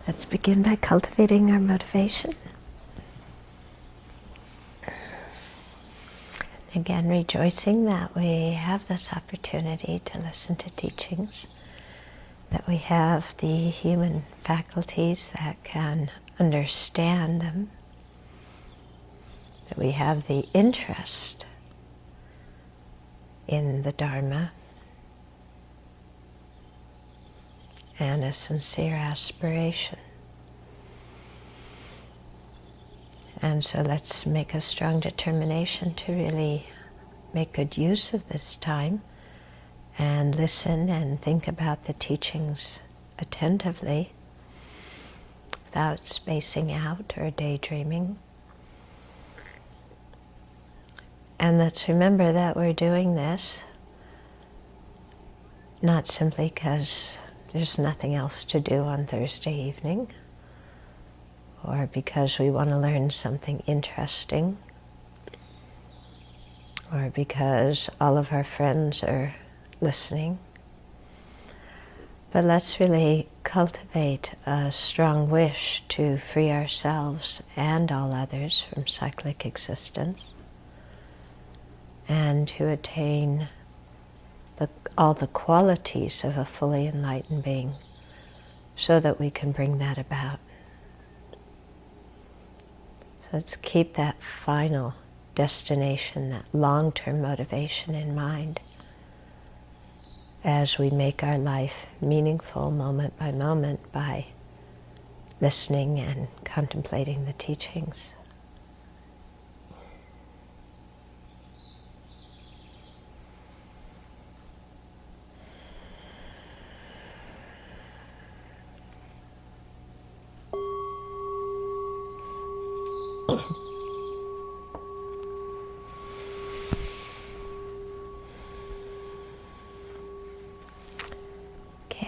Let's begin by cultivating our motivation. Again, rejoicing that we have this opportunity to listen to teachings, that we have the human faculties that can understand them, that we have the interest in the Dharma, and a sincere aspiration. And so let's make a strong determination to really make good use of this time and listen and think about the teachings attentively without spacing out or daydreaming. And let's remember that we're doing this not simply because there's nothing else to do on Thursday evening, or because we want to learn something interesting, or because all of our friends are listening. But let's really cultivate a strong wish to free ourselves and all others from cyclic existence, and to attain all the qualities of a fully enlightened being, so that we can bring that about. So let's keep that final destination, that long-term motivation in mind as we make our life meaningful moment by moment by listening and contemplating the teachings.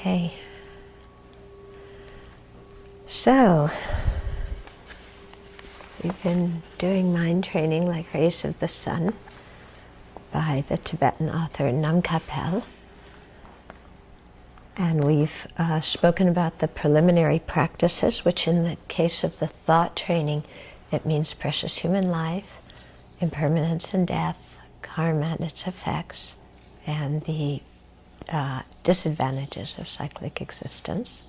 Okay, so we've been doing mind training like Rays of the Sun by the Tibetan author Nam Kapel, and we've spoken about the preliminary practices, which in the case of the thought training, it means precious human life, impermanence and death, karma and its effects, and the disadvantages of cyclic existence.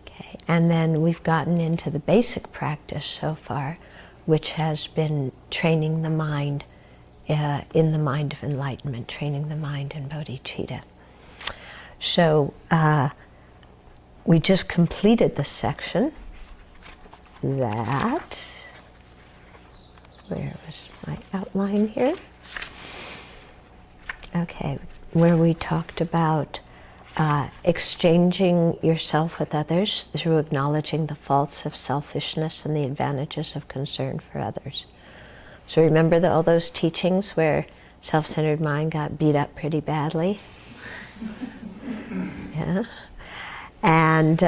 Okay, and then we've gotten into the basic practice so far, which has been training the mind in the mind of enlightenment, training the mind in bodhicitta. So we just completed the section that, where was my outline here? Okay, where we talked about exchanging yourself with others through acknowledging the faults of selfishness and the advantages of concern for others. So remember all those teachings where self-centered mind got beat up pretty badly? Yeah. And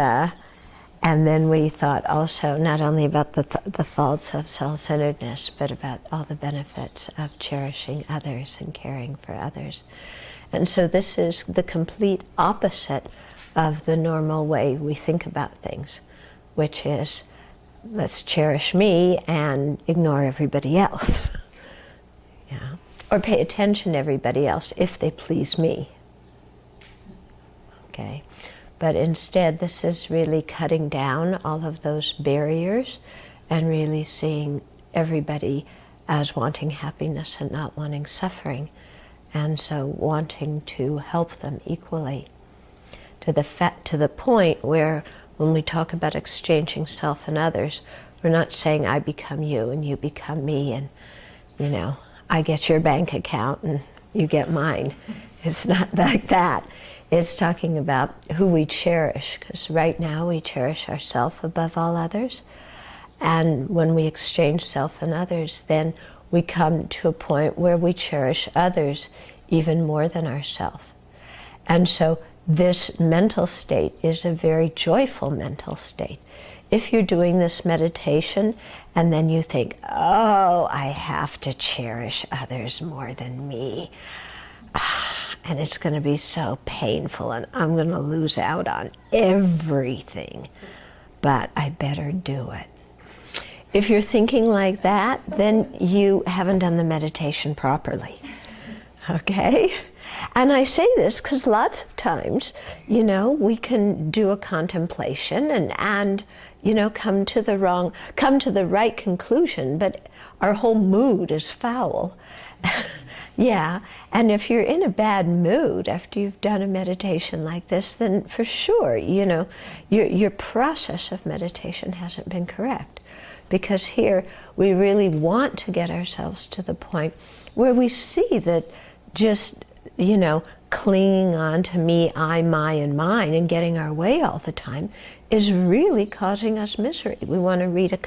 then we thought also not only about the faults of self-centeredness, but about all the benefits of cherishing others and caring for others. And so this is the complete opposite of the normal way we think about things, which is, let's cherish me and ignore everybody else. Yeah. Or pay attention to everybody else if they please me. Okay. But instead, this is really cutting down all of those barriers and really seeing everybody as wanting happiness and not wanting suffering, and so wanting to help them equally, to the point where when we talk about exchanging self and others, we're not saying I become you and you become me and, you know, I get your bank account and you get mine. It's not like that. It's talking about who we cherish, because right now we cherish ourselves above all others. And when we exchange self and others, then we come to a point where we cherish others even more than ourselves. And so this mental state is a very joyful mental state. If you're doing this meditation and then you think, oh, I have to cherish others more than me, and it's going to be so painful and I'm going to lose out on everything. but I better do it. If you're thinking like that, then you haven't done the meditation properly. Okay? And I say this because lots of times, we can do a contemplation and come to the right conclusion, but our whole mood is foul. Yeah, and if you're in a bad mood after you've done a meditation like this, then for sure, your process of meditation hasn't been correct. Because here, we really want to get ourselves to the point where we see that just, clinging on to me, I, my, and mine, and getting our way all the time is really causing us misery. We want to reach a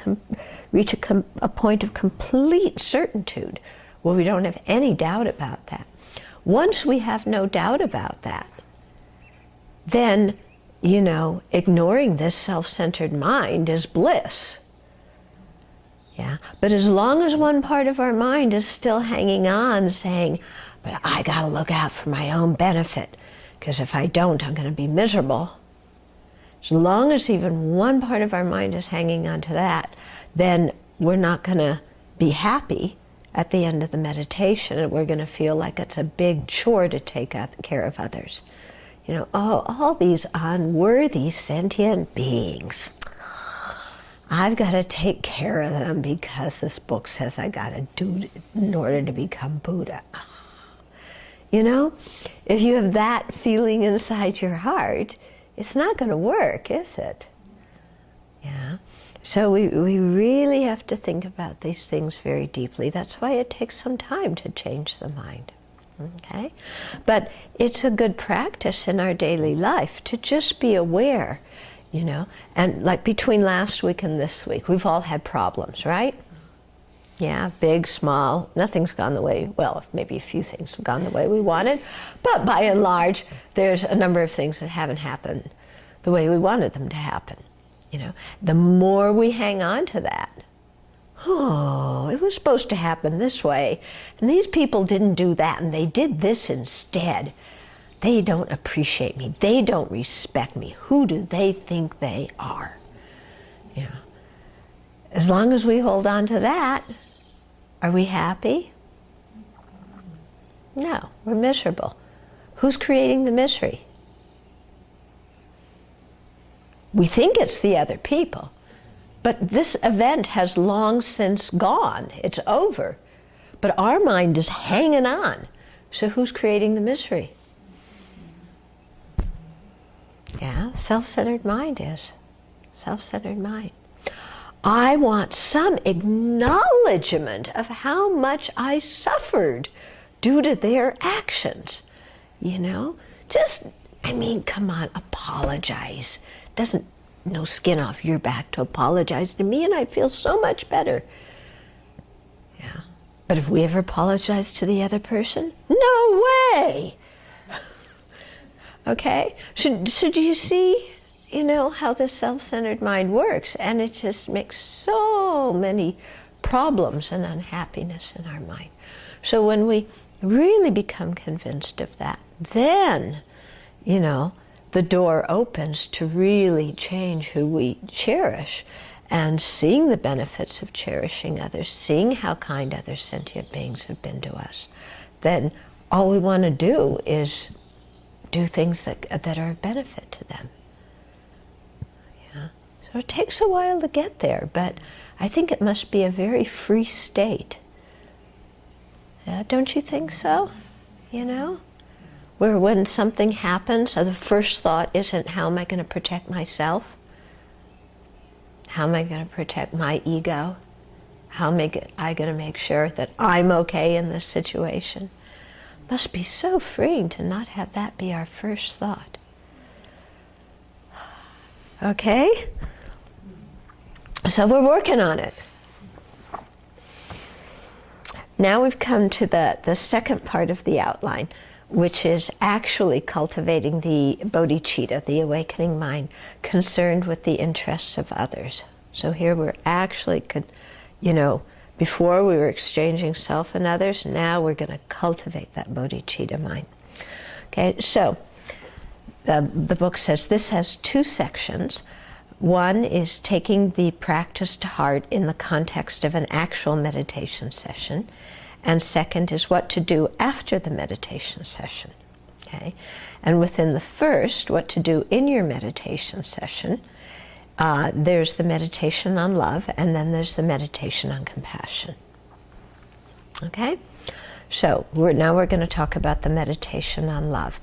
point of complete certitude where we don't have any doubt about that. Once we have no doubt about that, then, ignoring this self-centered mind is bliss. Yeah, but as long as one part of our mind is still hanging on, saying, but I got to look out for my own benefit, because if I don't, I'm going to be miserable. As long as even one part of our mind is hanging on to that, then we're not going to be happy at the end of the meditation, and we're going to feel like it's a big chore to take care of others. All these unworthy sentient beings, I've got to take care of them because this book says I got to do it in order to become Buddha. If you have that feeling inside your heart, it's not going to work, is it? Yeah. So we really have to think about these things very deeply. That's why it takes some time to change the mind. Okay? But it's a good practice in our daily life to just be aware, and like between last week and this week, we've all had problems, right? Yeah, big, small, nothing's gone the way, well, maybe a few things have gone the way we wanted, but by and large, there's a number of things that haven't happened the way we wanted them to happen. The more we hang on to that, it was supposed to happen this way, and these people didn't do that, and they did this instead. They don't appreciate me. They don't respect me. Who do they think they are? As long as we hold on to that, are we happy? No, we're miserable. Who's creating the misery? We think it's the other people, but this event has long since gone. It's over. But our mind is hanging on. So who's creating the misery? Yeah, self-centered mind is. Self-centered mind. I want some acknowledgement of how much I suffered due to their actions. Come on, apologize. Doesn't no skin off your back to apologize to me, and I'd feel so much better. Yeah. But if we ever apologize to the other person, no way! Okay? So do you see, how the self-centered mind works? And it just makes so many problems and unhappiness in our mind. So when we really become convinced of that, then, the door opens to really change who we cherish, and seeing the benefits of cherishing others, seeing how kind other sentient beings have been to us. Then all we want to do is do things that are of benefit to them. Yeah. So it takes a while to get there, but I think it must be a very free state. Yeah, don't you think so? Where when something happens, the first thought isn't, how am I going to protect myself? How am I going to protect my ego? How am I going to make sure that I'm okay in this situation? Must be so freeing to not have that be our first thought. Okay? So we're working on it. Now we've come to the second part of the outline, which is actually cultivating the bodhicitta, the awakening mind, concerned with the interests of others. So here we're actually, before we were exchanging self and others, now we're going to cultivate that bodhicitta mind. Okay, so the book says this has two sections. One is taking the practice to heart in the context of an actual meditation session, and second is what to do after the meditation session. Okay? And within the first, what to do in your meditation session, there's the meditation on love, and then there's the meditation on compassion. Okay? So now we're going to talk about the meditation on love.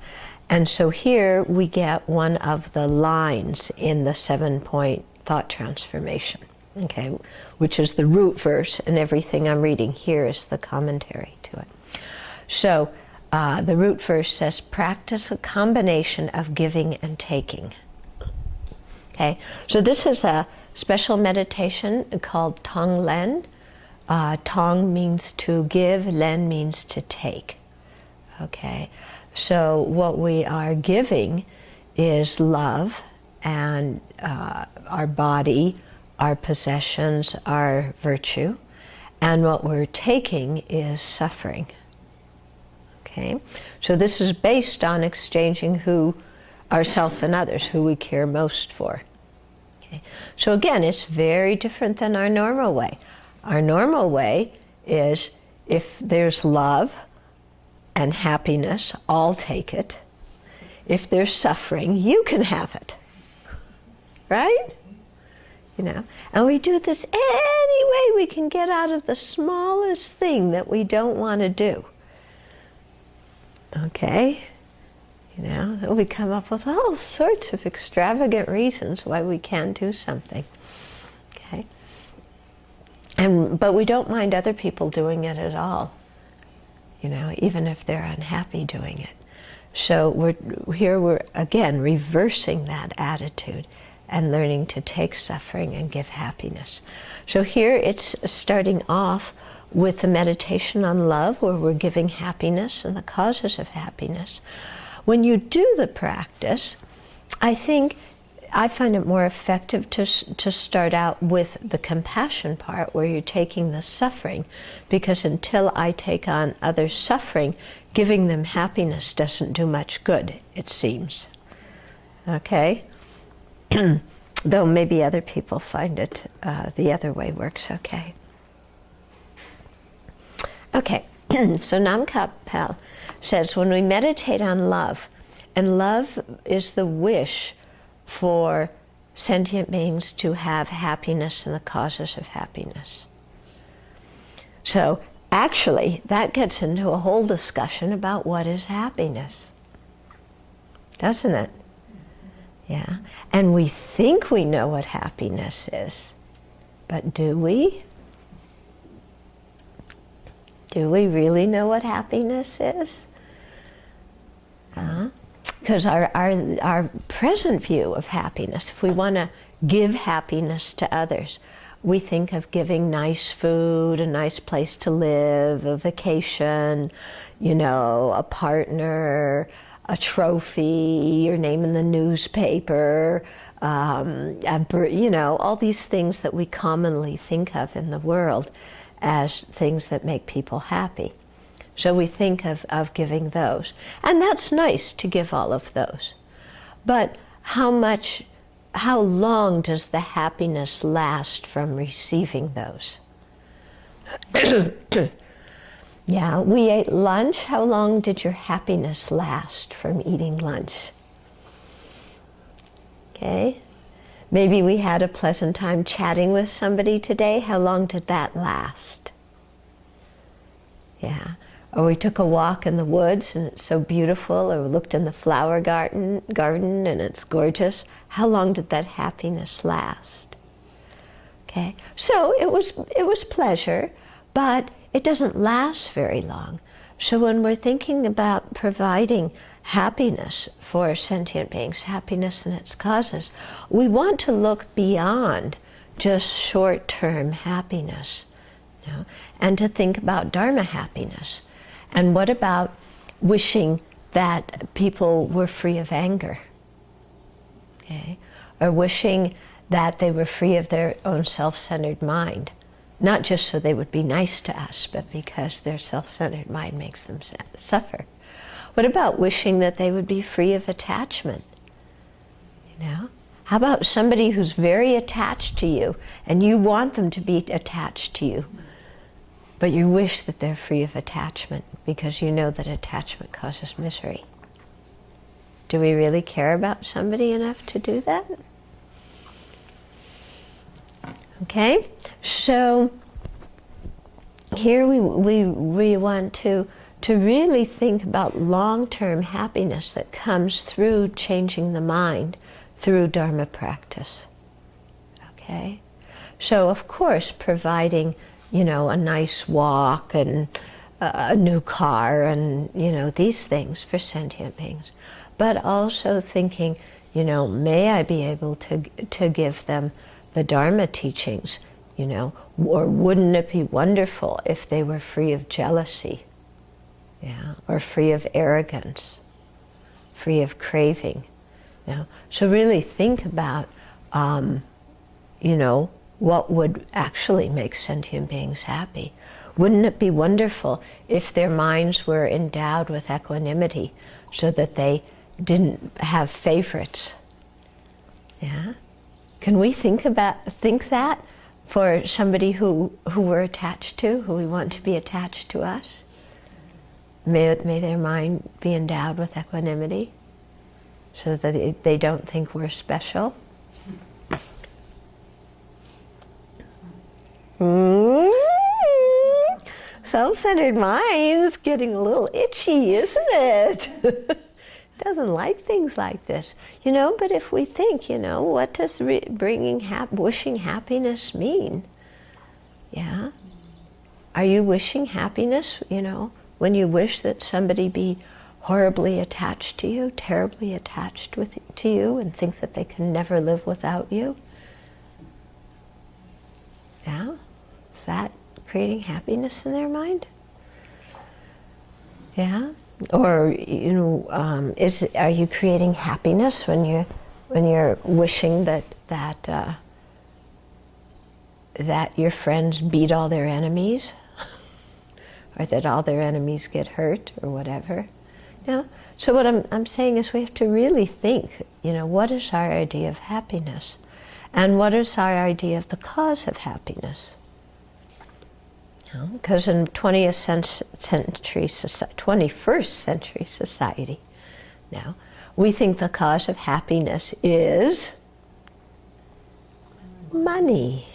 And so here we get one of the lines in the 7-point thought transformation, okay, which is the root verse, and everything I'm reading here is the commentary to it. So the root verse says, practice a combination of giving and taking. Okay, so this is a special meditation called Tong Len. Tong means to give, Len means to take. Okay, so what we are giving is love and our body, our possessions, our virtue, and what we're taking is suffering. Okay, so this is based on exchanging ourself and others, who we care most for. Okay, so again, it's very different than our normal way. Our normal way is if there's love and happiness, I'll take it. If there's suffering, you can have it. Right? You know, and we do this any way we can get out of the smallest thing that we don't want to do. Okay? You know, then we come up with all sorts of extravagant reasons why we can't do something. Okay? But we don't mind other people doing it at all. You know, even if they're unhappy doing it. So we're again reversing that attitude and learning to take suffering and give happiness. So here it's starting off with the meditation on love, where we're giving happiness and the causes of happiness. When you do the practice, I find it more effective to start out with the compassion part, where you're taking the suffering, because until I take on others' suffering, giving them happiness doesn't do much good, it seems. Okay? Though maybe other people find it the other way works okay. Okay, so Nam Kapal says, when we meditate on love, and love is the wish for sentient beings to have happiness and the causes of happiness. So actually, that gets into a whole discussion about what is happiness, doesn't it? Yeah, and we think we know what happiness is, but do we? Do we really know what happiness is? Because our present view of happiness, if we want to give happiness to others, we think of giving nice food, a nice place to live, a vacation, you know, a partner, a trophy, your name in the newspaper, you know, all these things that we commonly think of in the world as things that make people happy. So we think of giving those. And that's nice to give all of those. But how long does the happiness last from receiving those? Yeah, we ate lunch. How long did your happiness last from eating lunch? Okay. Maybe we had a pleasant time chatting with somebody today. How long did that last? Yeah. Or we took a walk in the woods and it's so beautiful, or we looked in the flower garden and it's gorgeous. How long did that happiness last? Okay. So it was pleasure, but it doesn't last very long. So when we're thinking about providing happiness for sentient beings, happiness and its causes, we want to look beyond just short-term happiness, you know, and to think about Dharma happiness. And what about wishing that people were free of anger? Okay? Or wishing that they were free of their own self-centered mind. Not just so they would be nice to us, but because their self-centered mind makes them suffer. What about wishing that they would be free of attachment? You know? How about somebody who's very attached to you and you want them to be attached to you, but you wish that they're free of attachment because you know that attachment causes misery? Do we really care about somebody enough to do that? Okay, so here we want to really think about long-term happiness that comes through changing the mind through Dharma practice. Okay, so of course providing, you know, a nice walk and a new car and, you know, these things for sentient beings, but also thinking, you know, may I be able to give them the Dharma teachings, you know, or wouldn't it be wonderful if they were free of jealousy, yeah, or free of arrogance, free of craving, you know? So really think about, you know, what would actually make sentient beings happy. Wouldn't it be wonderful if their minds were endowed with equanimity so that they didn't have favorites? Yeah? Can we think that for somebody who we're attached to, who we want to be attached to us? May their mind be endowed with equanimity so that they don't think we're special. Self-centered mind's getting a little itchy, isn't it? Doesn't like things like this, you know. But if we think, you know, what does wishing happiness mean? Yeah, are you wishing happiness? You know, when you wish that somebody be horribly attached to you, terribly attached to you, and think that they can never live without you. Yeah, is that creating happiness in their mind? Yeah. Or, you know, are you creating happiness when you're wishing that your friends beat all their enemies, or that all their enemies get hurt, or whatever? Yeah. So what I'm saying is we have to really think, you know, what is our idea of happiness, and what is our idea of the cause of happiness? Because in 21st century society now, we think the cause of happiness is money.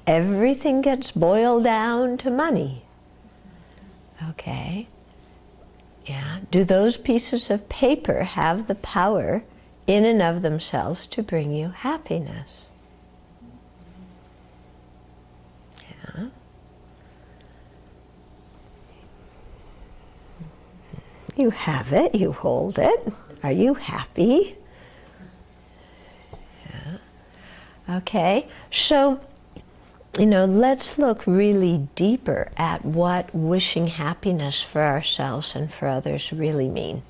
Everything gets boiled down to money. Okay. Yeah. Do those pieces of paper have the power in and of themselves to bring you happiness? Yeah. You have it, you hold it. Are you happy? Yeah. Okay, so, you know, let's look really deeper at what wishing happiness for ourselves and for others really mean.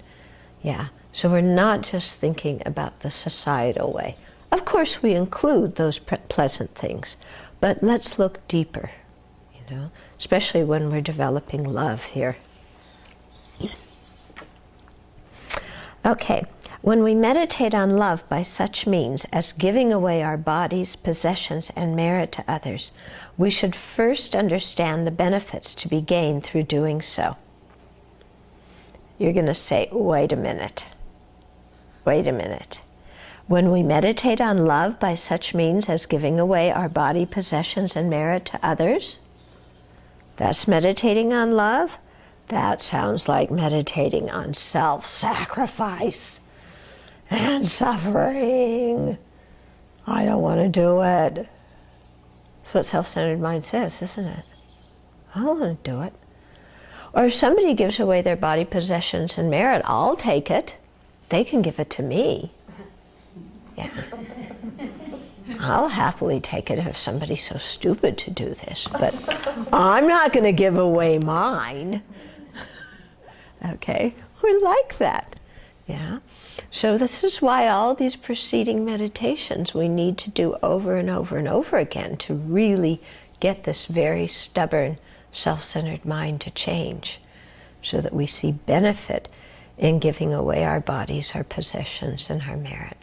Yeah, so we're not just thinking about the societal way. Of course we include those pleasant things, but let's look deeper, you know, especially when we're developing love here. Okay, when we meditate on love by such means as giving away our bodies, possessions, and merit to others, we should first understand the benefits to be gained through doing so. You're going to say, wait a minute. Wait a minute. When we meditate on love by such means as giving away our body, possessions, and merit to others, that's meditating on love? That sounds like meditating on self-sacrifice and suffering. I don't want to do it. That's what self-centered mind says, isn't it? I don't want to do it. Or if somebody gives away their body, possessions, and merit, I'll take it. They can give it to me. Yeah. I'll happily take it if somebody's so stupid to do this, but I'm not going to give away mine. Okay, we're like that, yeah. So this is why all these preceding meditations we need to do over and over and over again to really get this very stubborn, self-centered mind to change, so that we see benefit in giving away our bodies, our possessions, and our merit.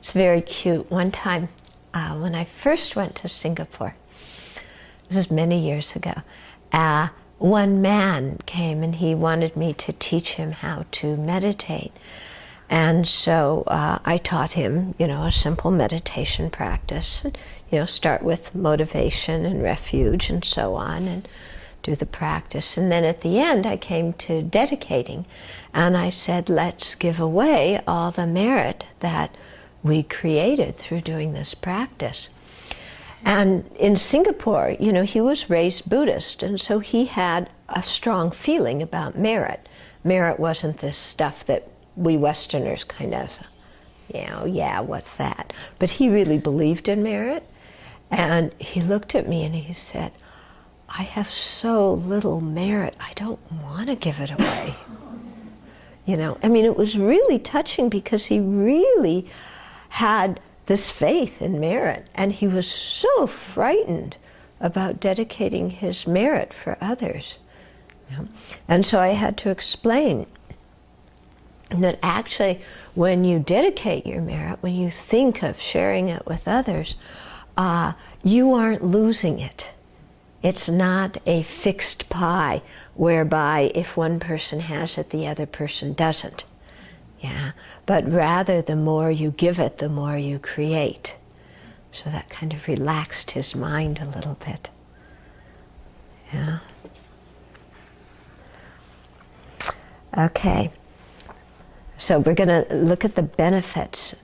It's very cute. One time, when I first went to Singapore, this is many years ago, one man came and he wanted me to teach him how to meditate. And so I taught him, a simple meditation practice. Start with motivation and refuge and so on, and do the practice. And then at the end, I came to dedicating, and I said, let's give away all the merit that we created through doing this practice. And in Singapore, he was raised Buddhist, and so he had a strong feeling about merit. Merit wasn't this stuff that we Westerners kind of, yeah, what's that? But he really believed in merit. And he looked at me and he said, I have so little merit, I don't want to give it away. It was really touching because he really had this faith in merit, and he was so frightened about dedicating his merit for others. And so I had to explain that actually when you dedicate your merit, when you think of sharing it with others, you aren't losing it. It's not a fixed pie whereby if one person has it, the other person doesn't. But rather the more you give it, the more you create. So that kind of relaxed his mind a little bit. Okay. So we're going to look at the benefits,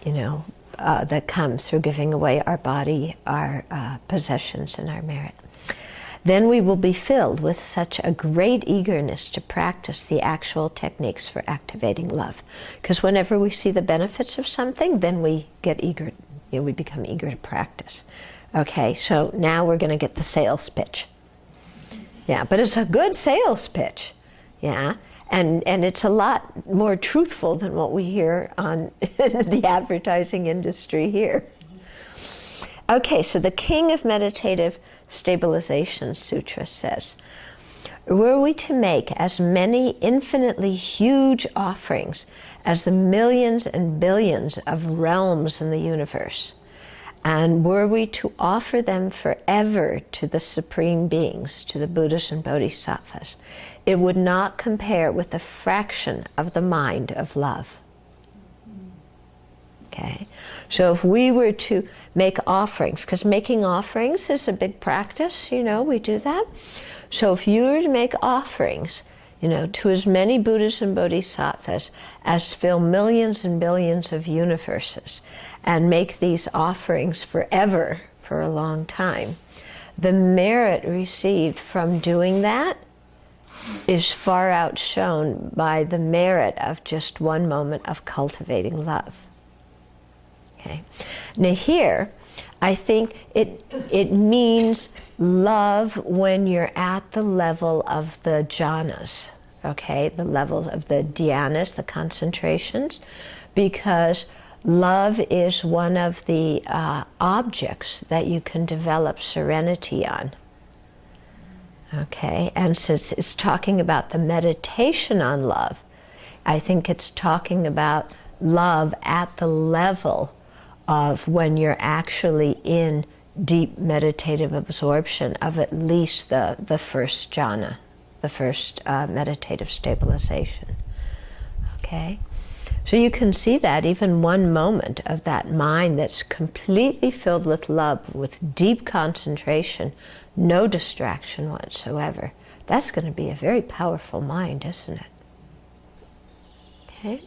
that come through giving away our body, our possessions, and our merit. Then we will be filled with such a great eagerness to practice the actual techniques for activating love. Because whenever we see the benefits of something, then we get eager, we become eager to practice. Okay, so now we're going to get the sales pitch. But it's a good sales pitch. And it's a lot more truthful than what we hear on the advertising industry here. Okay, so the King of Meditative Stabilization Sutra says, were we to make as many infinitely huge offerings as the millions and billions of realms in the universe, and were we to offer them forever to the Supreme Beings, to the Buddhas and Bodhisattvas, it would not compare with a fraction of the mind of love. Okay, so if we were to make offerings, because making offerings is a big practice, we do that. So if you were to make offerings, to as many Buddhas and Bodhisattvas as fill millions and billions of universes, and make these offerings forever, for a long time, the merit received from doing that is far outshone by the merit of just one moment of cultivating love. Okay. Now here, I think it means love when you're at the level of the jhanas, okay, the levels of the dhyanas, the concentrations, because love is one of the objects that you can develop serenity on. Okay, and since it's talking about the meditation on love, I think it's talking about love at the level of when you're actually in deep meditative absorption of at least the first jhana, the first meditative stabilization. Okay? So you can see that even one moment of that mind that's completely filled with love, with deep concentration, no distraction whatsoever, that's going to be a very powerful mind, isn't it? Okay?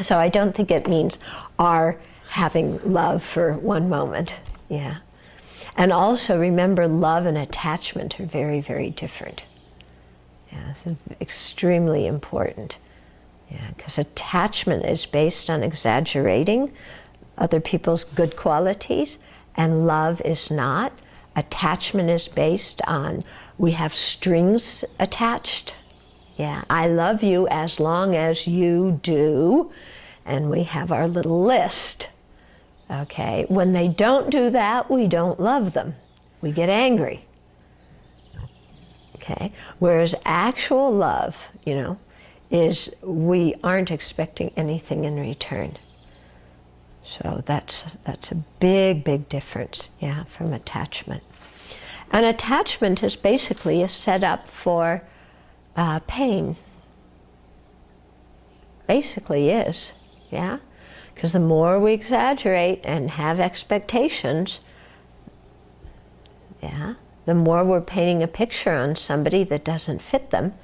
So I don't think it means our having love for one moment. And also remember, love and attachment are very, very different. It's extremely important. Because attachment is based on exaggerating other people's good qualities, and love is not. Attachment is based on, we have strings attached. I love you as long as you do, and we have our little list. Okay, when they don't do that, we don't love them. We get angry. Okay, whereas actual love, is we aren't expecting anything in return. So that's a big, big difference, yeah, from attachment. And attachment is basically a setup for pain. Basically is, yeah? Because the more we exaggerate and have expectations, yeah, the more we're painting a picture on somebody that doesn't fit them,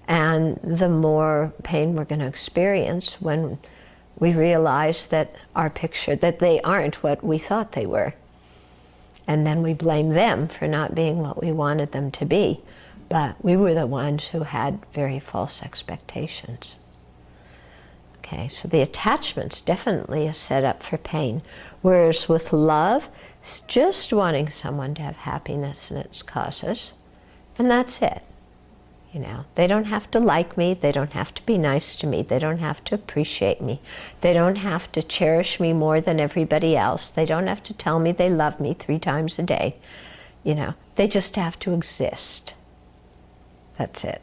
and the more pain we're going to experience when we realize that our picture, that they aren't what we thought they were. And then we blame them for not being what we wanted them to be. But we were the ones who had very false expectations. Okay, so the attachment's definitely a setup for pain. Whereas with love, it's just wanting someone to have happiness in its causes. And that's it. You know, they don't have to like me, they don't have to be nice to me, they don't have to appreciate me, they don't have to cherish me more than everybody else, they don't have to tell me they love me 3 times a day. You know, they just have to exist. That's it.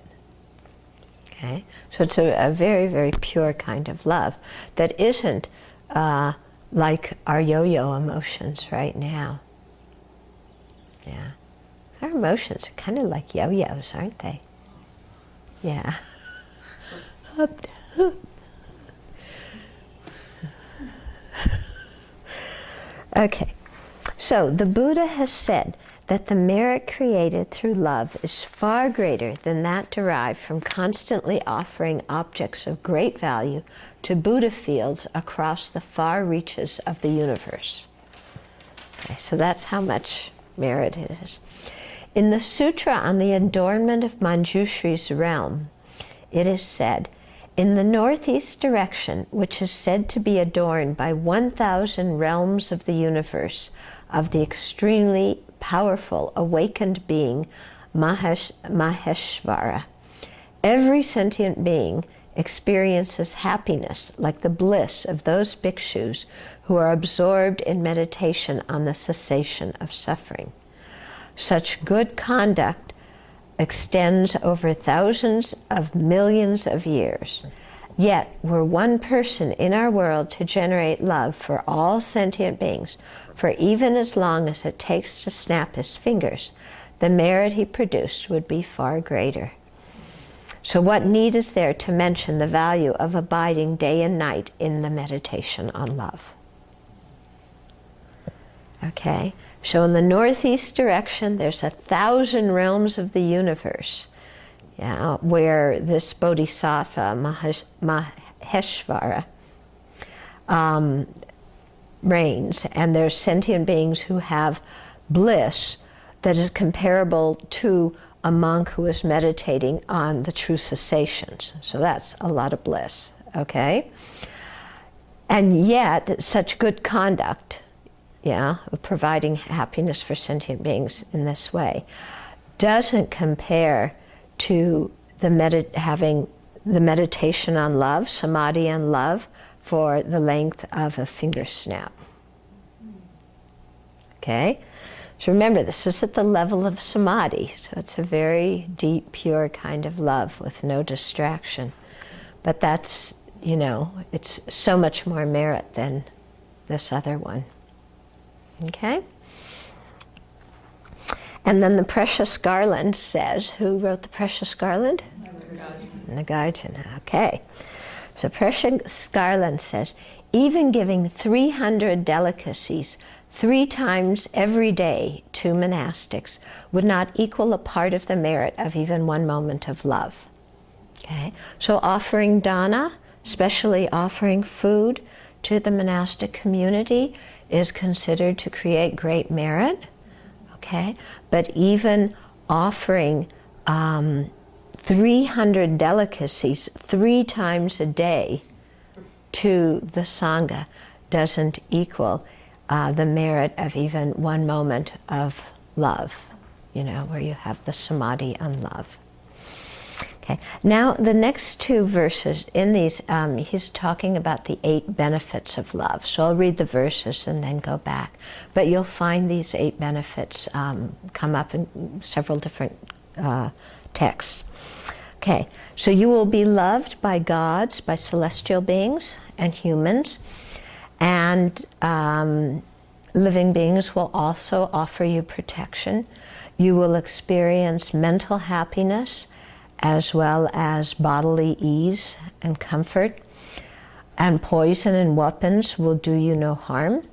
Okay? So it's a very, very pure kind of love that isn't like our yo-yo emotions right now. Yeah. Our emotions are kind of like yo-yos, aren't they? Yeah. Up, up. Okay. So the Buddha has said that the merit created through love is far greater than that derived from constantly offering objects of great value to Buddha fields across the far reaches of the universe. Okay, so that's how much merit it is. In the Sutra on the Adornment of Manjushri's Realm, it is said, in the northeast direction, which is said to be adorned by 1,000 realms of the universe, of the extremely powerful awakened being Maheshvara, every sentient being experiences happiness like the bliss of those bhikshus who are absorbed in meditation on the cessation of suffering. Such good conduct extends over thousands of millions of years. Yet, were one person in our world to generate love for all sentient beings, for even as long as it takes to snap his fingers, the merit he produced would be far greater. So what need is there to mention the value of abiding day and night in the meditation on love? Okay, so in the northeast direction, there's 1,000 realms of the universe, where this Bodhisattva, Maheshvara, reigns, and there's sentient beings who have bliss that is comparable to a monk who is meditating on the true cessations. So that's a lot of bliss, okay? And yet, such good conduct, of providing happiness for sentient beings in this way, doesn't compare to having the meditation on love, samadhi on love, for the length of a finger snap. Okay? So remember, this is at the level of samadhi, so it's a very deep, pure kind of love with no distraction. But that's, it's so much more merit than this other one. Okay? And then the Precious Garland says, who wrote the Precious Garland? Nagarjuna. Okay. So Precious Garland says, even giving 300 delicacies 3 times every day to monastics would not equal a part of the merit of even one moment of love. Okay? So offering dana, especially offering food to the monastic community, is considered to create great merit. Okay? But even offering 300 delicacies 3 times a day to the Sangha doesn't equal the merit of even one moment of love, where you have the samadhi on love. Okay. Now, the next 2 verses in these, he's talking about the 8 benefits of love. So I'll read the verses and then go back. But you'll find these 8 benefits come up in several different texts. Okay. So you will be loved by gods, by celestial beings and humans, And living beings will also offer you protection. You will experience mental happiness as well as bodily ease and comfort. And poison and weapons will do you no harm.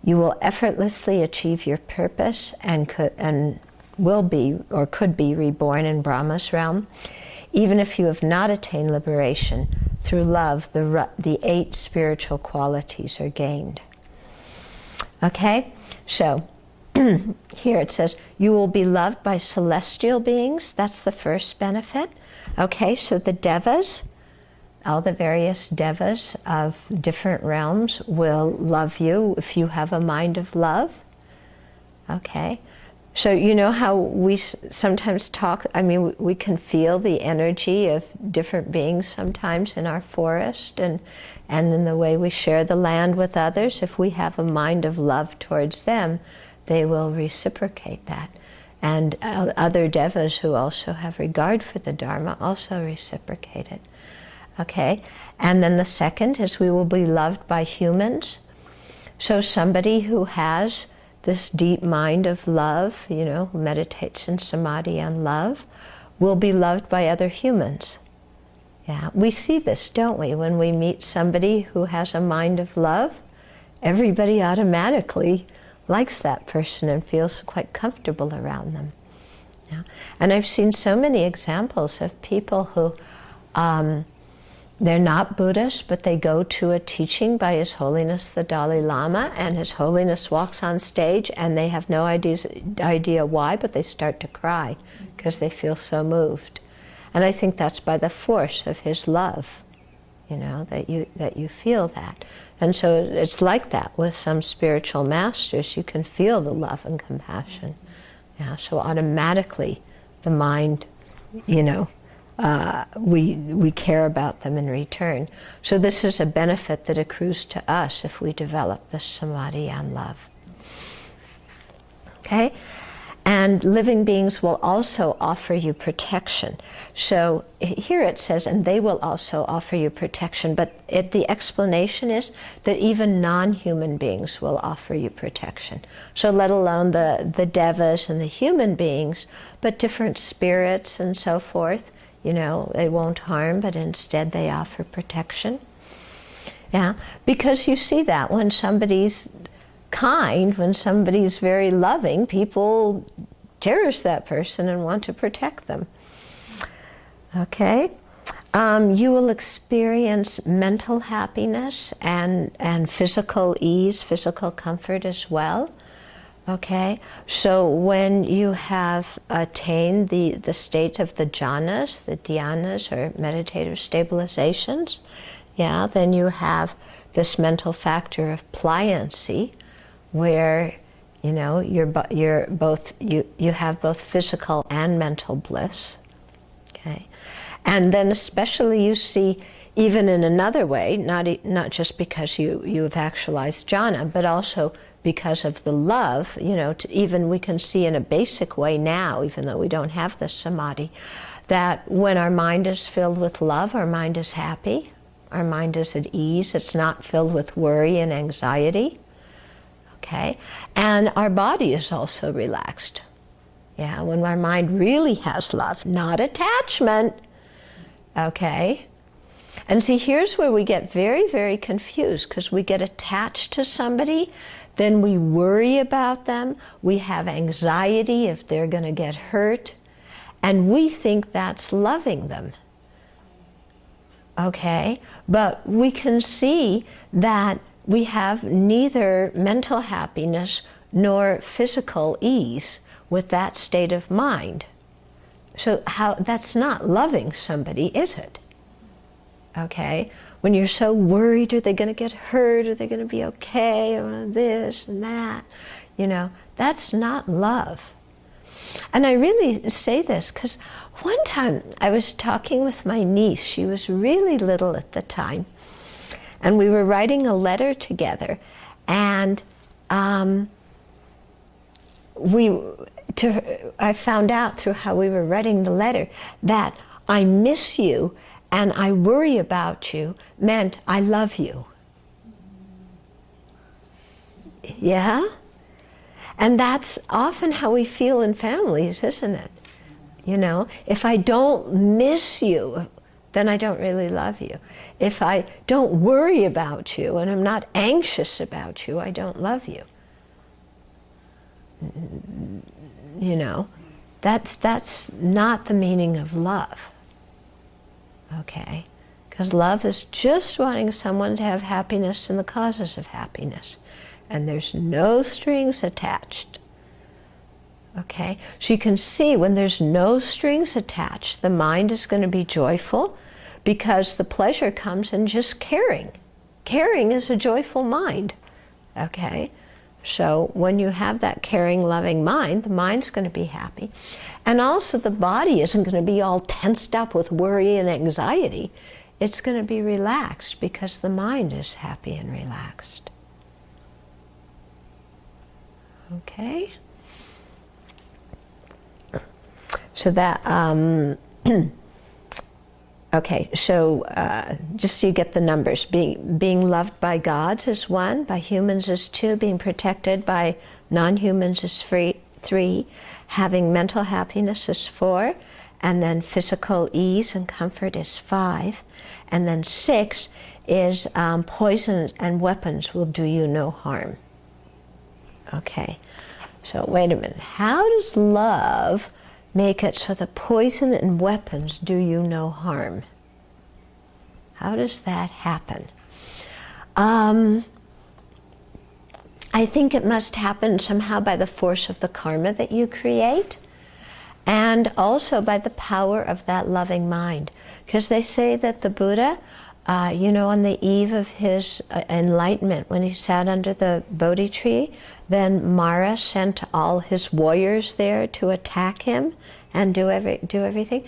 You will effortlessly achieve your purpose and will be or could be reborn in Brahma's realm. Even if you have not attained liberation, through love, the 8 spiritual qualities are gained. Okay, so here it says, you will be loved by celestial beings. That's the first benefit. Okay, so the devas, all the various devas of different realms will love you if you have a mind of love. Okay, so you know how we sometimes talk, I mean, we can feel the energy of different beings sometimes in our forest and in the way we share the land with others. If we have a mind of love towards them, they will reciprocate that. And other devas who also have regard for the Dharma also reciprocate it. Okay, and then the second is we will be loved by humans. So somebody who has this deep mind of love, you know, who meditates in samadhi on love, will be loved by other humans. Yeah, we see this, don't we? When we meet somebody who has a mind of love, everybody automatically likes that person and feels quite comfortable around them. Yeah. And I've seen so many examples of people who they're not Buddhist, but they go to a teaching by His Holiness the Dalai Lama, and His Holiness walks on stage, and they have no idea why, but they start to cry because they feel so moved. And I think that's by the force of His love, you know, that you feel that. And so it's like that with some spiritual masters. You can feel the love and compassion. Yeah, so automatically the mind, you know, we care about them in return. So this is a benefit that accrues to us if we develop this samadhi on love. Okay? And living beings will also offer you protection. So here it says, and they will also offer you protection, but the explanation is that even non-human beings will offer you protection. So let alone the devas and the human beings, but different spirits and so forth. You know, they won't harm, but instead they offer protection. Yeah, because you see that when somebody's kind, when somebody's very loving, people cherish that person and want to protect them. Okay, you will experience mental happiness and physical ease, physical comfort as well. Okay, so when you have attained the state of the jhanas, the dhyanas, or meditative stabilizations, yeah, then you have this mental factor of pliancy, where you know you have both physical and mental bliss. Okay, and then especially you see, even in another way, not just because you have actualized jhana, but also because of the love, you know, even we can see in a basic way now, even though we don't have the samadhi, that when our mind is filled with love, our mind is happy, our mind is at ease, it's not filled with worry and anxiety, okay? And our body is also relaxed. Yeah, when our mind really has love, not attachment, okay? And see, here's where we get very, very confused, because we get attached to somebody, then we worry about them, we have anxiety if they're going to get hurt, and we think that's loving them. Okay? But we can see that we have neither mental happiness nor physical ease with that state of mind. So that's not loving somebody, is it? Okay? When you're so worried, are they going to get hurt? Are they going to be okay? Or this and that? You know, that's not love. And I really say this because one time I was talking with my niece. She was really little at the time. And we were writing a letter together. And I found out through how we were writing the letter that I miss you and I worry about you meant I love you. Yeah? And that's often how we feel in families, isn't it? You know, if I don't miss you, then I don't really love you. If I don't worry about you and I'm not anxious about you, I don't love you. You know, that's not the meaning of love. Okay? Because love is just wanting someone to have happiness and the causes of happiness. And there's no strings attached. Okay? So you can see when there's no strings attached, the mind is going to be joyful because the pleasure comes in just caring. Caring is a joyful mind. Okay? So when you have that caring, loving mind, the mind's going to be happy. And also the body isn't going to be all tensed up with worry and anxiety. It's going to be relaxed because the mind is happy and relaxed. Okay? So that, okay, so just so you get the numbers, being loved by gods is 1, by humans is 2, being protected by non-humans is 3, having mental happiness is 4, and then physical ease and comfort is 5, and then 6 is poisons and weapons will do you no harm. Okay, so wait a minute, how does love make it so that poison and weapons do you no harm? How does that happen? I think it must happen somehow by the force of the karma that you create, and also by the power of that loving mind. Because they say that the Buddha, you know, on the eve of his enlightenment, when he sat under the Bodhi tree, then Mara sent all his warriors there to attack him and do everything,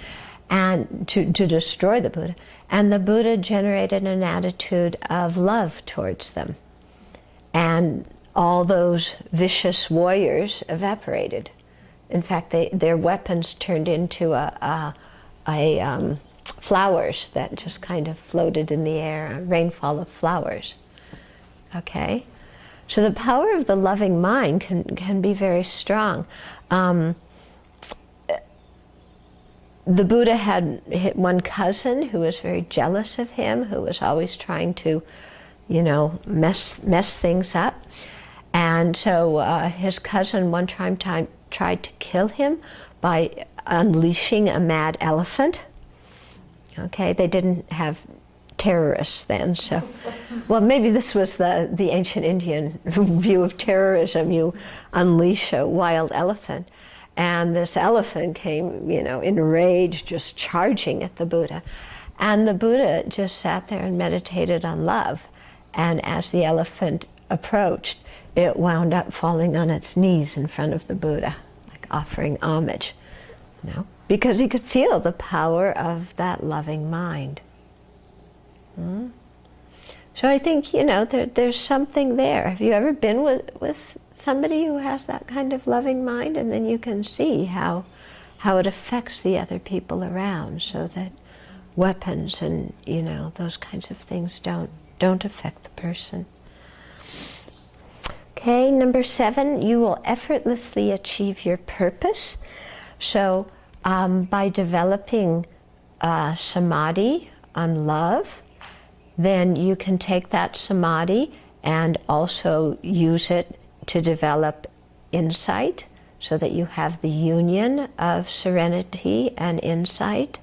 and to destroy the Buddha. And the Buddha generated an attitude of love towards them. And all those vicious warriors evaporated. In fact, their weapons turned into flowers that just kind of floated in the air, a rainfall of flowers. Okay? So the power of the loving mind can be very strong. The Buddha had one cousin who was very jealous of him, who was always trying to, you know, mess things up. And so his cousin one time tried to kill him by unleashing a mad elephant. Okay, they didn't have terrorists then, so, well, maybe this was the ancient Indian view of terrorism. You unleash a wild elephant, and this elephant came, you know, in rage, just charging at the Buddha. And the Buddha just sat there and meditated on love, and as the elephant approached, it wound up falling on its knees in front of the Buddha, like offering homage, you know, because he could feel the power of that loving mind. So I think, you know, there's something there. Have you ever been with somebody who has that kind of loving mind? And then you can see how it affects the other people around, so that weapons and, you know, those kinds of things don't affect the person. Okay, number 7, you will effortlessly achieve your purpose. So by developing samadhi on love, then you can take that samadhi and also use it to develop insight, so that you have the union of serenity and insight.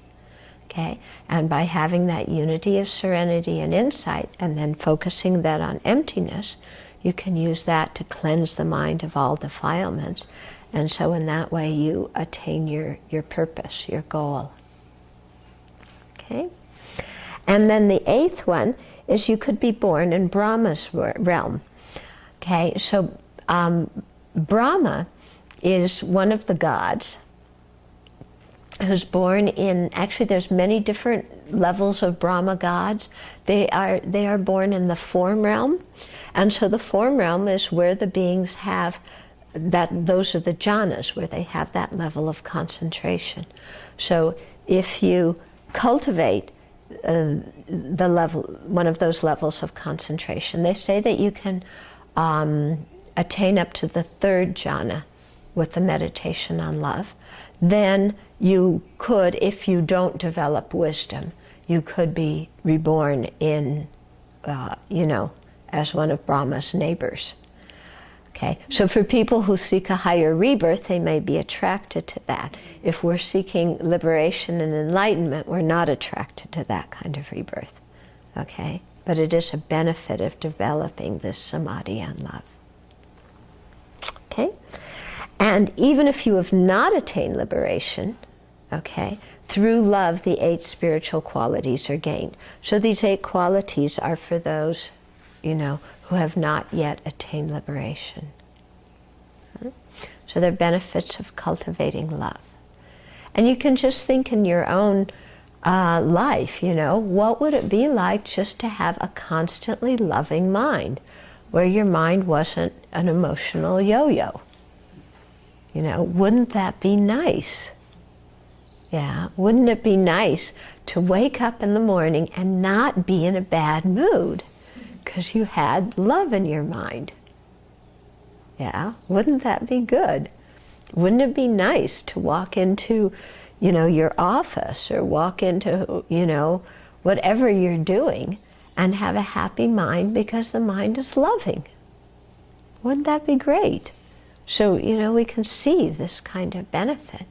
Okay? And by having that unity of serenity and insight, and then focusing that on emptiness, you can use that to cleanse the mind of all defilements. And so in that way you attain your purpose, your goal. Okay? And then the 8th one is you could be born in Brahma's realm. Okay, so Brahma is one of the gods who's born in, actually there's many different levels of Brahma gods. They are born in the form realm, and so the form realm is where the beings have that, those are the jhanas, where they have that level of concentration. So if you cultivate the level, one of those levels of concentration, they say that you can attain up to the third jhana with the meditation on love, then you could, if you don't develop wisdom, you could be reborn in, as one of Brahma's neighbors. Okay, so for people who seek a higher rebirth, they may be attracted to that. If we're seeking liberation and enlightenment, we're not attracted to that kind of rebirth. Okay, but it is a benefit of developing this samadhi on love. Okay, and even if you have not attained liberation, okay, through love, the 8 spiritual qualities are gained. So these 8 qualities are for those, who have not yet attained liberation. So they're benefits of cultivating love. And you can just think in your own life, what would it be like just to have a constantly loving mind, where your mind wasn't an emotional yo-yo? Wouldn't that be nice? Yeah, wouldn't it be nice to wake up in the morning and not be in a bad mood because you had love in your mind? Yeah, wouldn't that be good? Wouldn't it be nice to walk into, your office or walk into, whatever you're doing and have a happy mind because the mind is loving? Wouldn't that be great? So, we can see this kind of benefit.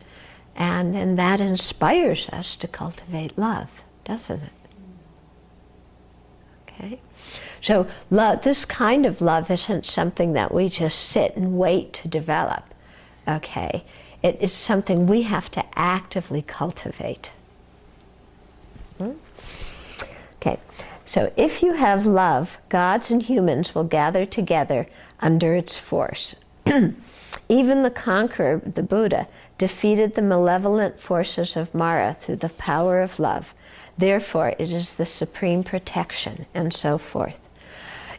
And then that inspires us to cultivate love, doesn't it? Okay? So this kind of love isn't something that we just sit and wait to develop. Okay? It is something we have to actively cultivate. Okay. So if you have love, gods and humans will gather together under its force. Even the conqueror, the Buddha, defeated the malevolent forces of Mara through the power of love. Therefore, it is the supreme protection, and so forth.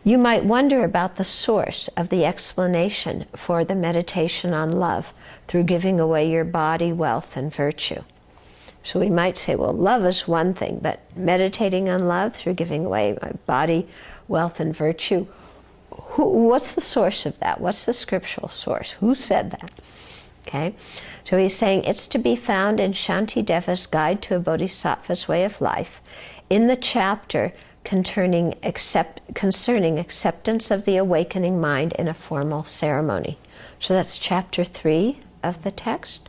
You might wonder about the source of the explanation for the meditation on love through giving away your body, wealth, and virtue. So we might say, well, love is one thing, but meditating on love through giving away my body, wealth, and virtue, what's the source of that? What's the scriptural source? Who said that? Okay, so he's saying it's to be found in Shantideva's Guide to a Bodhisattva's Way of Life, in the chapter concerning acceptance of the awakening mind in a formal ceremony. So that's chapter 3 of the text.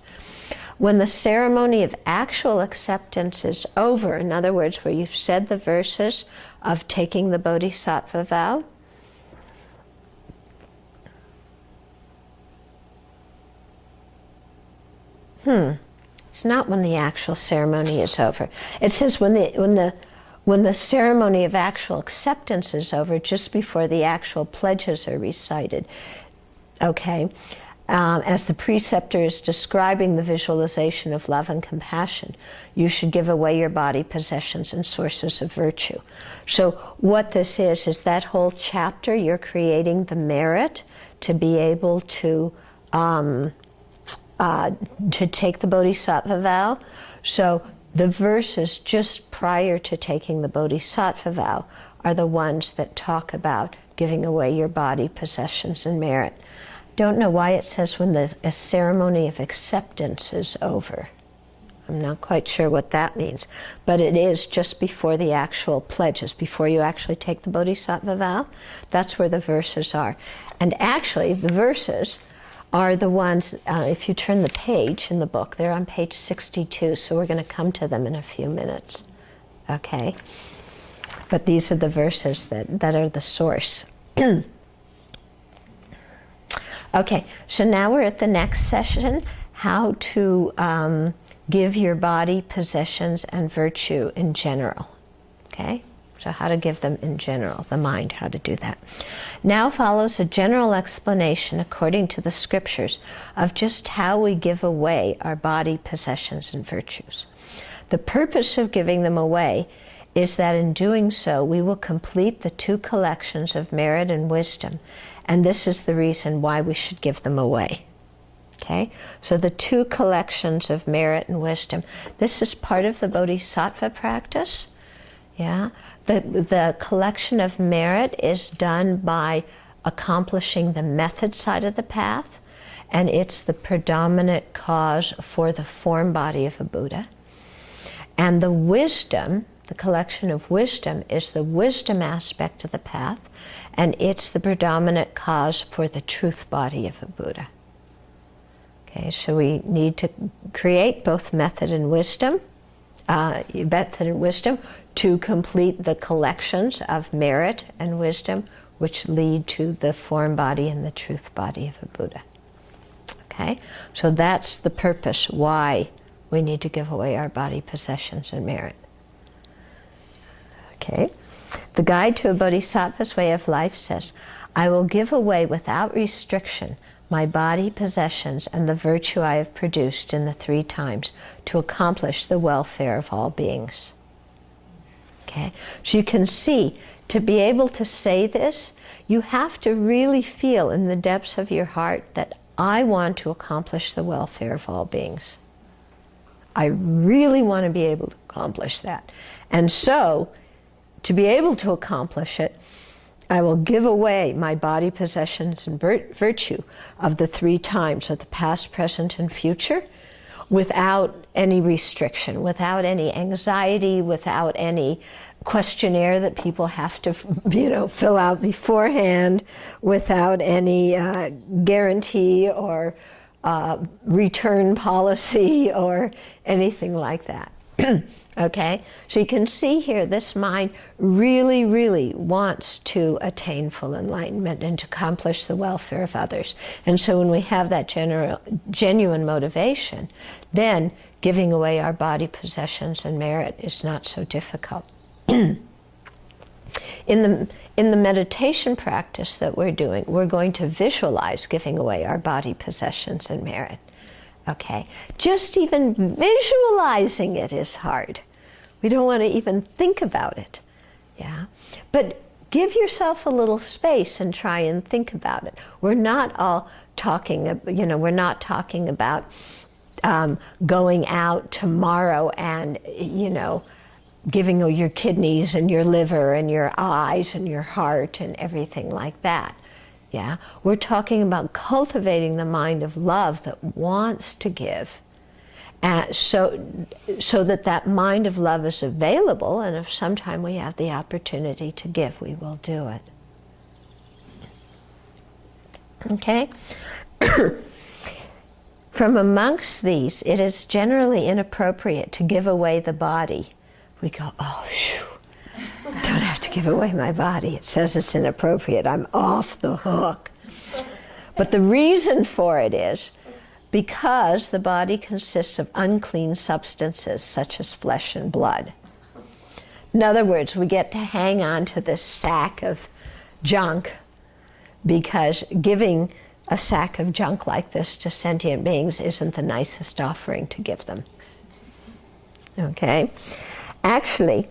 When the ceremony of actual acceptance is over, in other words, where you've said the verses of taking the Bodhisattva vow, it's not when the actual ceremony is over. It says when the ceremony of actual acceptance is over, just before the actual pledges are recited. Okay, as the preceptor is describing the visualization of love and compassion, you should give away your body, possessions, and sources of virtue. So what this is that whole chapter, you're creating the merit to be able to take the Bodhisattva vow. So the verses just prior to taking the Bodhisattva vow are the ones that talk about giving away your body, possessions, and merit. Don't know why it says when the ceremony of acceptance is over. I'm not quite sure what that means, but it is just before the actual pledges, before you actually take the Bodhisattva vow. That's where the verses are. And actually, the verses are the ones, if you turn the page in the book, they're on page 62, so we're going to come to them in a few minutes. Okay? But these are the verses that are the source. Okay, so now we're at the next session, how to give your body, possessions, and virtue in general. Okay? So how to give them in general, the mind, how to do that. Now follows a general explanation according to the scriptures of just how we give away our body, possessions, and virtues. The purpose of giving them away is that in doing so we will complete the 2 collections of merit and wisdom, and this is the reason why we should give them away. Okay? So the 2 collections of merit and wisdom, this is part of the Bodhisattva practice. Yeah? The collection of merit is done by accomplishing the method side of the path, and it's the predominant cause for the form body of a Buddha. And the wisdom, the collection of wisdom, is the wisdom aspect of the path, and it's the predominant cause for the truth body of a Buddha. Okay, so we need to create both method and wisdom, to complete the collections of merit and wisdom, which lead to the form body and the truth body of a Buddha. Okay, so that's the purpose why we need to give away our body, possessions, and merit. Okay, the Guide to a Bodhisattva's Way of Life says, I will give away without restriction my body, possessions, and the virtue I have produced in the 3 times to accomplish the welfare of all beings. Okay, so you can see, to be able to say this, you have to really feel in the depths of your heart that I want to accomplish the welfare of all beings. I really want to be able to accomplish that. And so, to be able to accomplish it, I will give away my body, possessions, and virtue of the 3 times of the past, present, and future without any restriction, without any anxiety, without any questionnaire that people have to, fill out beforehand, without any guarantee or return policy or anything like that. Okay, so you can see here this mind really, really wants to attain full enlightenment and to accomplish the welfare of others. And so when we have that genuine motivation, then giving away our body, possessions, and merit is not so difficult. In the meditation practice that we're doing, we're going to visualize giving away our body, possessions, and merit. Okay, just even visualizing it is hard. We don't want to even think about it. Yeah, but give yourself a little space and try and think about it. We're not all talking, we're not talking about going out tomorrow and, giving your kidneys and your liver and your eyes and your heart and everything like that. Yeah, we're talking about cultivating the mind of love that wants to give, so that mind of love is available, and if sometime we have the opportunity to give, we will do it. Okay? From amongst these, it is generally inappropriate to give away the body. We go, oh, phew. Don't have to give away my body. It says it's inappropriate. I'm off the hook. But the reason for it is because the body consists of unclean substances such as flesh and blood. In other words, we get to hang on to this sack of junk because giving a sack of junk like this to sentient beings isn't the nicest offering to give them. Okay? Actually,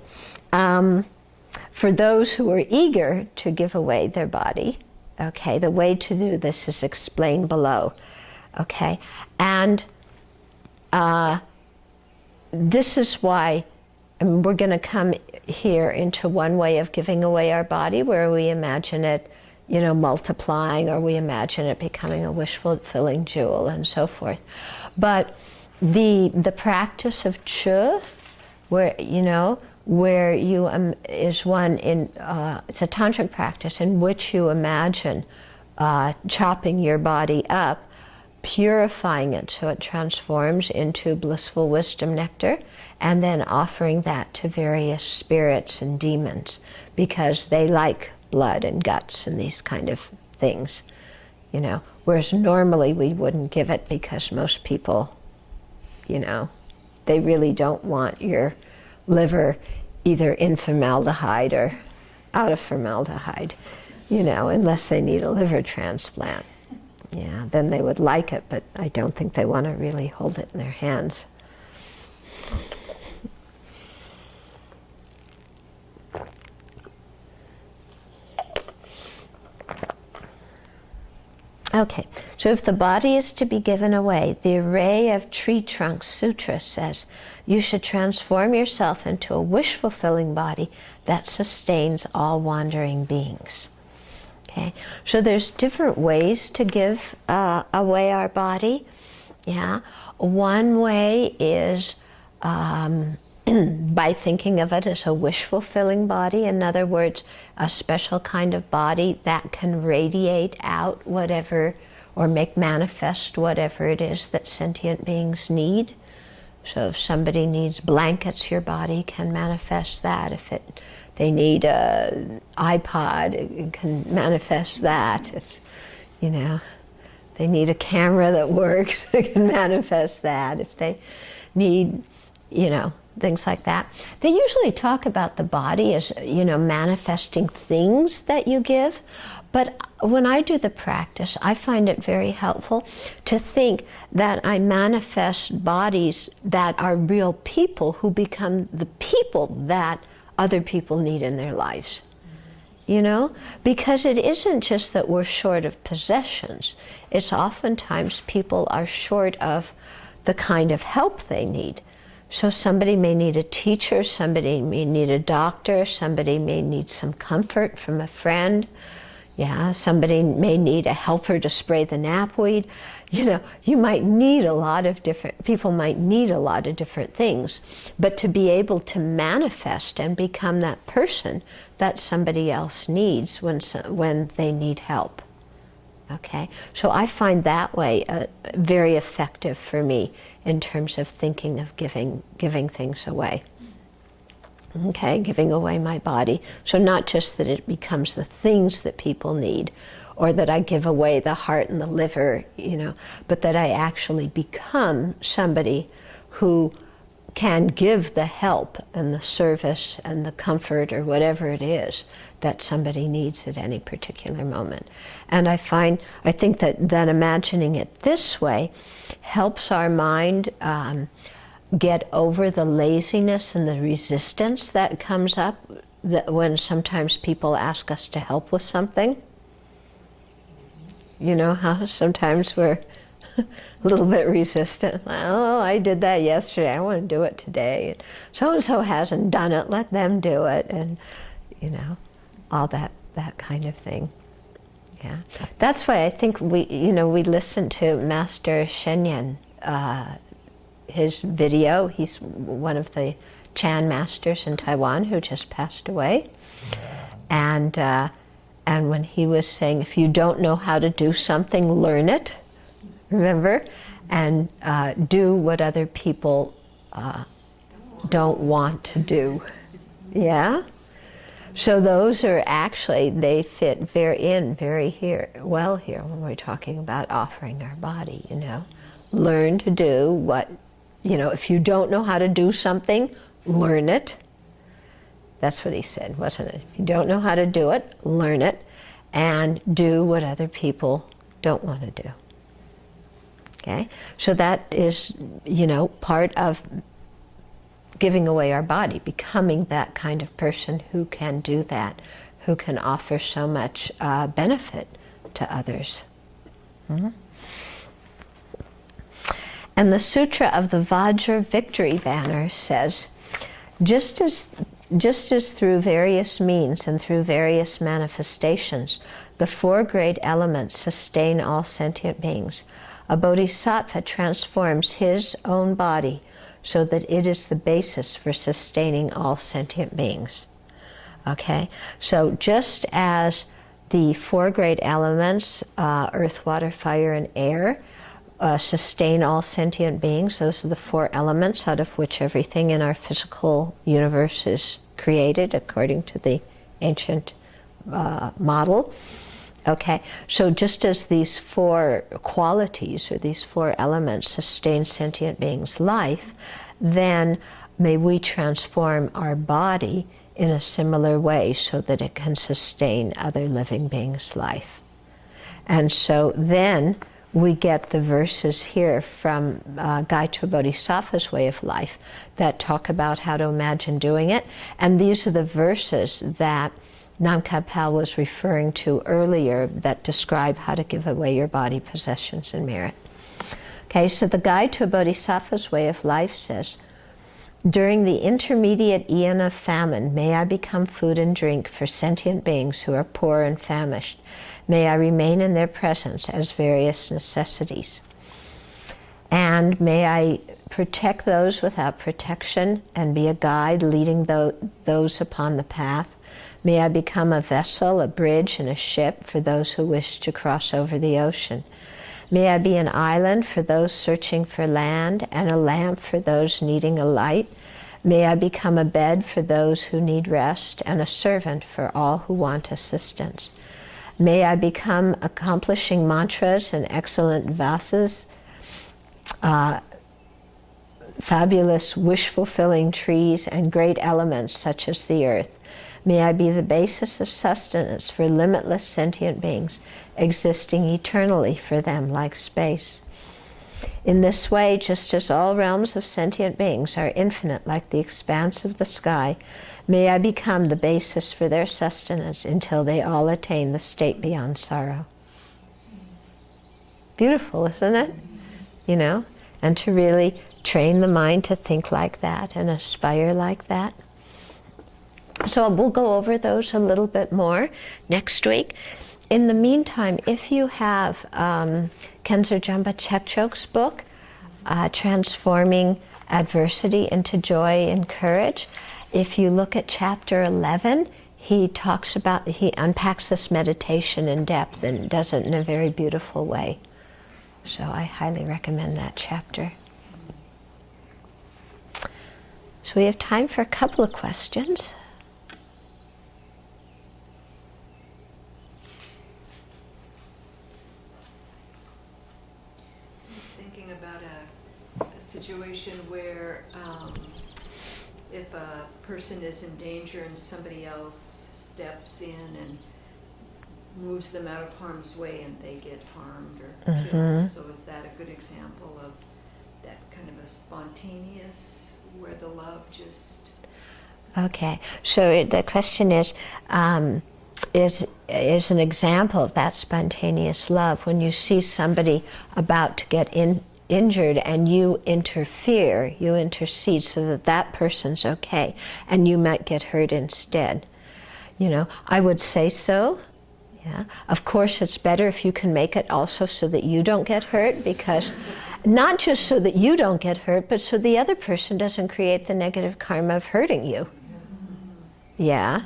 for those who are eager to give away their body, okay, the way to do this is explained below, okay? And this is why we're going to come here into one way of giving away our body where we imagine it, multiplying, or we imagine it becoming a wish-fulfilling jewel and so forth. But the practice of Chu, where you is one in it's a tantric practice in which you imagine chopping your body up, purifying it so it transforms into blissful wisdom nectar, and then offering that to various spirits and demons because they like blood and guts and these kind of things, whereas normally we wouldn't give it because most people, they really don't want your liver either in formaldehyde or out of formaldehyde, unless they need a liver transplant. Yeah, then they would like it, but I don't think they want to really hold it in their hands. Okay, so if the body is to be given away, the Array of Tree Trunks Sutra says you should transform yourself into a wish-fulfilling body that sustains all wandering beings. Okay, Okay, so there's different ways to give away our body. Yeah, one way is by thinking of it as a wish-fulfilling body. In other words, a special kind of body that can radiate out whatever, or make manifest whatever it is that sentient beings need. So if somebody needs blankets, your body can manifest that. If they need an iPod, it can manifest that. If, they need a camera that works, it can manifest that. If they need, things like that. They usually talk about the body as, manifesting things that you give. But when I do the practice, I find it very helpful to think that I manifest bodies that are real people who become the people that other people need in their lives. Because it isn't just that we're short of possessions. It's oftentimes people are short of the kind of help they need. So somebody may need a teacher, somebody may need a doctor, somebody may need some comfort from a friend. Yeah, somebody may need a helper to spray the knapweed. You might need people might need a lot of different things. But to be able to manifest and become that person that somebody else needs when they need help. Okay, so I find that way very effective for me in terms of thinking of giving things away. Okay, giving away my body. So not just that it becomes the things that people need, or that I give away the heart and the liver, but that I actually become somebody who can give the help and the service and the comfort or whatever it is that somebody needs at any particular moment. And I think that imagining it this way helps our mind get over the laziness and the resistance that comes up when sometimes people ask us to help with something. You know how sometimes we're a little bit resistant. Oh, I did that yesterday, I want to do it today. So-and-so hasn't done it, let them do it. And, all that kind of thing. Yeah, that's why I think we listen to Master Shenyan, his video. He's one of the Chan masters in Taiwan who just passed away. And when he was saying, if you don't know how to do something, learn it, remember? And do what other people don't want to do. Yeah? So those are actually, they fit very well here when we're talking about offering our body, Learn to do what, if you don't know how to do something, learn it. That's what he said, wasn't it? If you don't know how to do it, learn it, and do what other people don't want to do. Okay? So that is, part of giving away our body, becoming that kind of person who can do that, who can offer so much benefit to others. Mm-hmm. And the Sutra of the Vajra Victory Banner says, just as through various means and through various manifestations, the four great elements sustain all sentient beings, a bodhisattva transforms his own body so that it is the basis for sustaining all sentient beings. Okay? So just as the four great elements, earth, water, fire, and air, sustain all sentient beings, those are the four elements out of which everything in our physical universe is created according to the ancient model. Okay, so just as these four qualities or these four elements sustain sentient beings' life, then may we transform our body in a similar way so that it can sustain other living beings' life. And so then we get the verses here from Guide to a Bodhisattva's Way of Life that talk about how to imagine doing it. And these are the verses that Namkha Pal was referring to earlier that describe how to give away your body, possessions, and merit. Okay, so the Guide to a Bodhisattva's Way of Life says, During the intermediate eon of famine, may I become food and drink for sentient beings who are poor and famished. May I remain in their presence as various necessities. And may I protect those without protection and be a guide leading those upon the path. May I become a vessel, a bridge, and a ship for those who wish to cross over the ocean. May I be an island for those searching for land and a lamp for those needing a light. May I become a bed for those who need rest and a servant for all who want assistance. May I become accomplishing mantras and excellent vases, fabulous wish-fulfilling trees, and great elements such as the earth. May I be the basis of sustenance for limitless sentient beings, existing eternally for them like space. In this way, just as all realms of sentient beings are infinite like the expanse of the sky, may I become the basis for their sustenance until they all attain the state beyond sorrow. Beautiful, isn't it? You know? And to really train the mind to think like that and aspire like that. So we'll go over those a little bit more next week. In the meantime, if you have Khenzo Jamba Chepchok's book, Transforming Adversity into Joy and Courage, if you look at chapter 11, he unpacks this meditation in depth and does it in a very beautiful way. So I highly recommend that chapter. So we have time for a couple of questions. Situation where if a person is in danger and somebody else steps in and moves them out of harm's way and they get harmed or killed. So is that a good example of that kind of a spontaneous, where the love just... Okay, so the question is an example of that spontaneous love when you see somebody about to get injured and you interfere, you intercede so that that person's okay and you might get hurt instead. You know, I would say so. Yeah. Of course, it's better if you can make it also so that you don't get hurt, because not just so that you don't get hurt, but so the other person doesn't create the negative karma of hurting you. Yeah.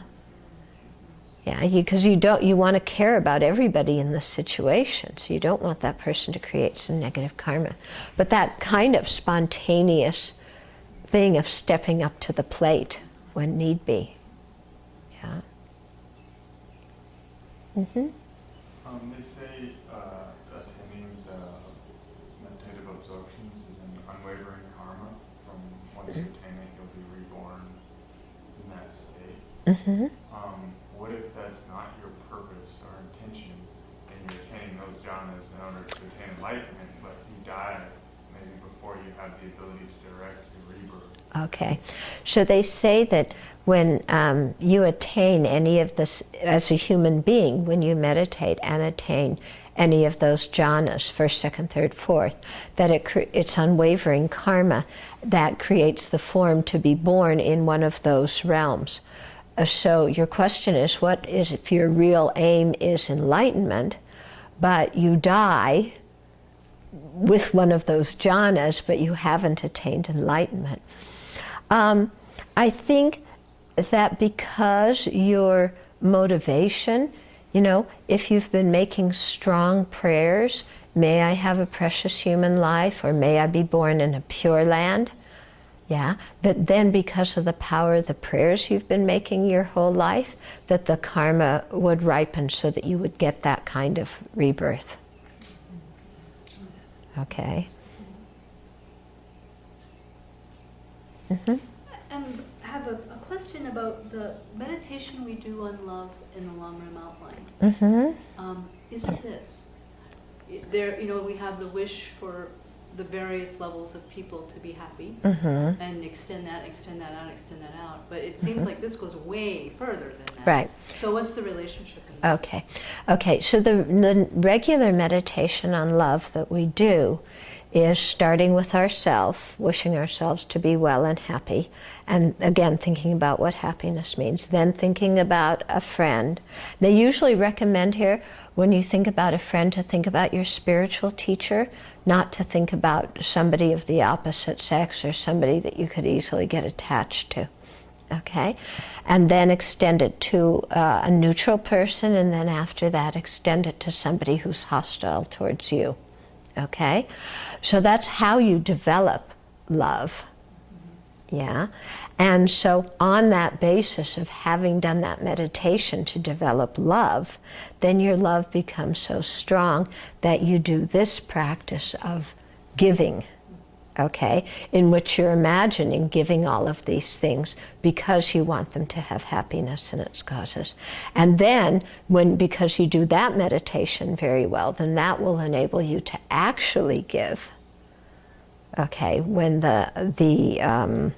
Yeah, because you want to care about everybody in the situation, so you don't want that person to create some negative karma. But that kind of spontaneous thing of stepping up to the plate when need be. Yeah. Mm-hmm. They say attaining the meditative absorptions is an unwavering karma. From once you attain it, you'll be reborn in that state. Mm-hmm. What if that's not your purpose or intention, and you're attaining those jhanas in order to attain enlightenment, but you die maybe before you have the ability to direct your rebirth? Okay, so they say that when you attain any of this as a human being, when you meditate and attain any of those jhanas, first, second, third, fourth, that it's unwavering karma that creates the form to be born in one of those realms. So your question is, what is if your real aim is enlightenment, but you die with one of those jhanas, but you haven't attained enlightenment? I think that because your motivation, you know, if you've been making strong prayers, may I have a precious human life, or may I be born in a pure land, yeah, that then because of the power of the prayers you've been making your whole life, that the karma would ripen so that you would get that kind of rebirth. Okay. Mm-hmm. I have a question about the meditation we do on love in the Lamrim outline. Mm-hmm. Is it this? There, you know, we have the wish for the various levels of people to be happy, and extend that out. But it seems like this goes way further than that. Right. So what's the relationship in that? Okay. So the regular meditation on love that we do is starting with ourselves, wishing ourselves to be well and happy, and again thinking about what happiness means, then thinking about a friend. They usually recommend here, when you think about a friend, to think about your spiritual teacher, not to think about somebody of the opposite sex or somebody that you could easily get attached to. Okay? And then extend it to a neutral person, and then after that extend it to somebody who's hostile towards you. Okay? So that's how you develop love. Yeah? And so on that basis of having done that meditation to develop love, then your love becomes so strong that you do this practice of giving. Okay, in which you're imagining giving all of these things because you want them to have happiness in its causes. And then, because you do that meditation very well, then that will enable you to actually give. Okay, when the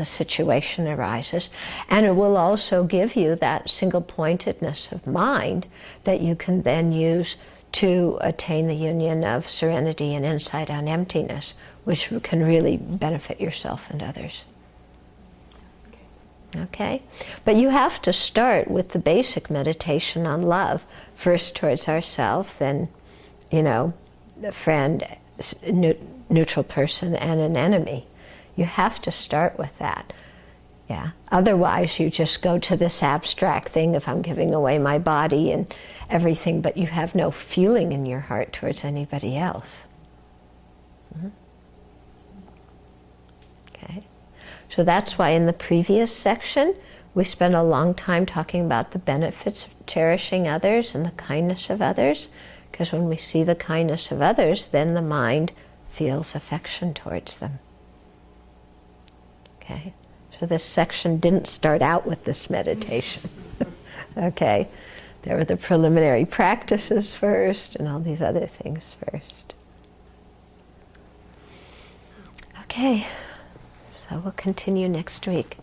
situation arises, and it will also give you that single-pointedness of mind that you can then use to attain the union of serenity and insight on emptiness, which can really benefit yourself and others. Okay? But you have to start with the basic meditation on love, first towards ourselves, then, a friend, neutral person, and an enemy. You have to start with that. Yeah. Otherwise, you just go to this abstract thing of I'm giving away my body and everything, but you have no feeling in your heart towards anybody else. Mm-hmm. Okay. So that's why in the previous section, we spent a long time talking about the benefits of cherishing others and the kindness of others, because when we see the kindness of others, then the mind feels affection towards them. Okay. So this section didn't start out with this meditation. Okay. There were the preliminary practices first and all these other things first. Okay. So we'll continue next week.